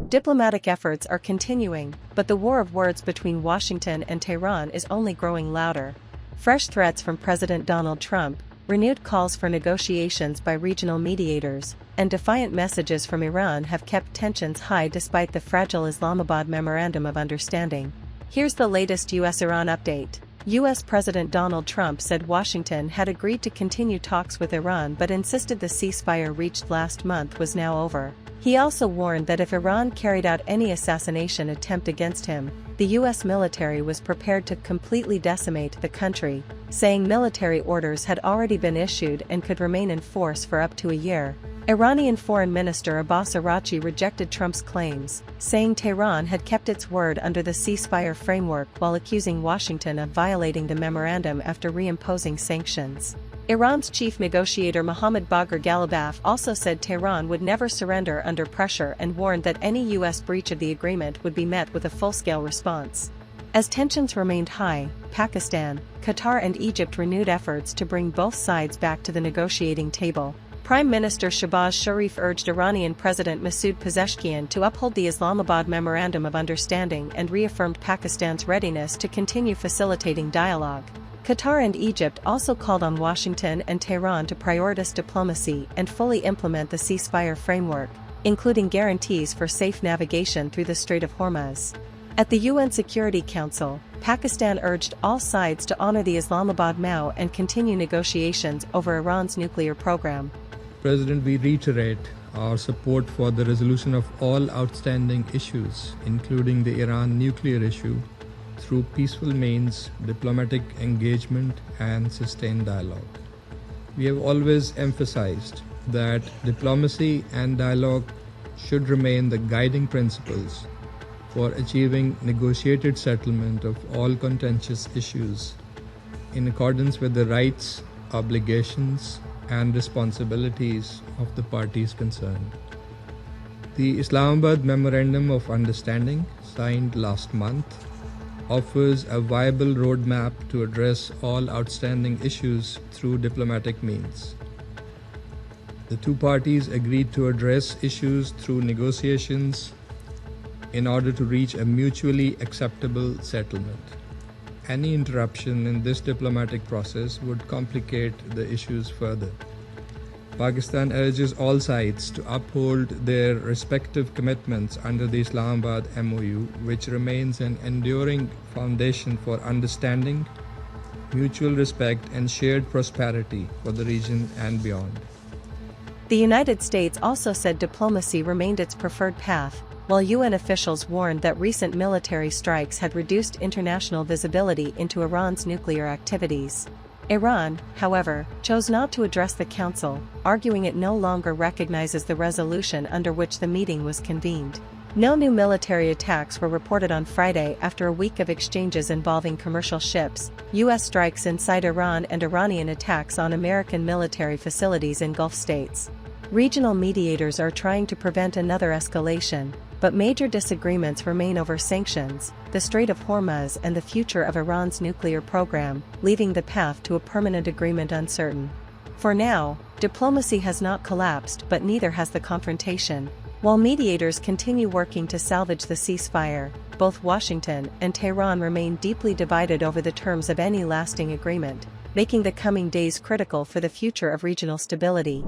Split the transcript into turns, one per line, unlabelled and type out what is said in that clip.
Diplomatic efforts are continuing, but the war of words between Washington and Tehran is only growing louder. Fresh threats from President Donald Trump, renewed calls for negotiations by regional mediators, and defiant messages from Iran have kept tensions high despite the fragile Islamabad Memorandum of Understanding. Here's the latest U.S.-Iran update. U.S. President Donald Trump said Washington had agreed to continue talks with Iran but insisted the ceasefire reached last month was now over. He also warned that if Iran carried out any assassination attempt against him, the U.S. military was prepared to completely decimate the country, saying military orders had already been issued and could remain in force for up to a year. Iranian Foreign Minister Abbas Araghchi rejected Trump's claims, saying Tehran had kept its word under the ceasefire framework while accusing Washington of violating the memorandum after reimposing sanctions. Iran's chief negotiator Mohammad Bagher Ghalibaf also said Tehran would never surrender under pressure and warned that any U.S. breach of the agreement would be met with a full-scale response. As tensions remained high, Pakistan, Qatar and Egypt renewed efforts to bring both sides back to the negotiating table. Prime Minister Shehbaz Sharif urged Iranian President Masoud Pezeshkian to uphold the Islamabad Memorandum of Understanding and reaffirmed Pakistan's readiness to continue facilitating dialogue. Qatar and Egypt also called on Washington and Tehran to prioritize diplomacy and fully implement the ceasefire framework, including guarantees for safe navigation through the Strait of Hormuz. At the UN Security Council, Pakistan urged all sides to honor the Islamabad MoU and continue negotiations over Iran's nuclear program.
President, we reiterate our support for the resolution of all outstanding issues, including the Iran nuclear issue, through peaceful means, diplomatic engagement, and sustained dialogue. We have always emphasized that diplomacy and dialogue should remain the guiding principles for achieving negotiated settlement of all contentious issues in accordance with the rights, obligations, and responsibilities of the parties concerned. The Islamabad Memorandum of Understanding, signed last month, offers a viable roadmap to address all outstanding issues through diplomatic means. The two parties agreed to address issues through negotiations in order to reach a mutually acceptable settlement. Any interruption in this diplomatic process would complicate the issues further. Pakistan urges all sides to uphold their respective commitments under the Islamabad MoU, which remains an enduring foundation for understanding, mutual respect, and shared prosperity for the region and beyond.
The United States also said diplomacy remained its preferred path, while UN officials warned that recent military strikes had reduced international visibility into Iran's nuclear activities. Iran, however, chose not to address the Council, arguing it no longer recognizes the resolution under which the meeting was convened. No new military attacks were reported on Friday after a week of exchanges involving commercial ships, U.S. strikes inside Iran and Iranian attacks on American military facilities in Gulf states. Regional mediators are trying to prevent another escalation, but major disagreements remain over sanctions, the Strait of Hormuz and the future of Iran's nuclear program, leaving the path to a permanent agreement uncertain. For now, diplomacy has not collapsed, but neither has the confrontation. While mediators continue working to salvage the ceasefire, both Washington and Tehran remain deeply divided over the terms of any lasting agreement, making the coming days critical for the future of regional stability.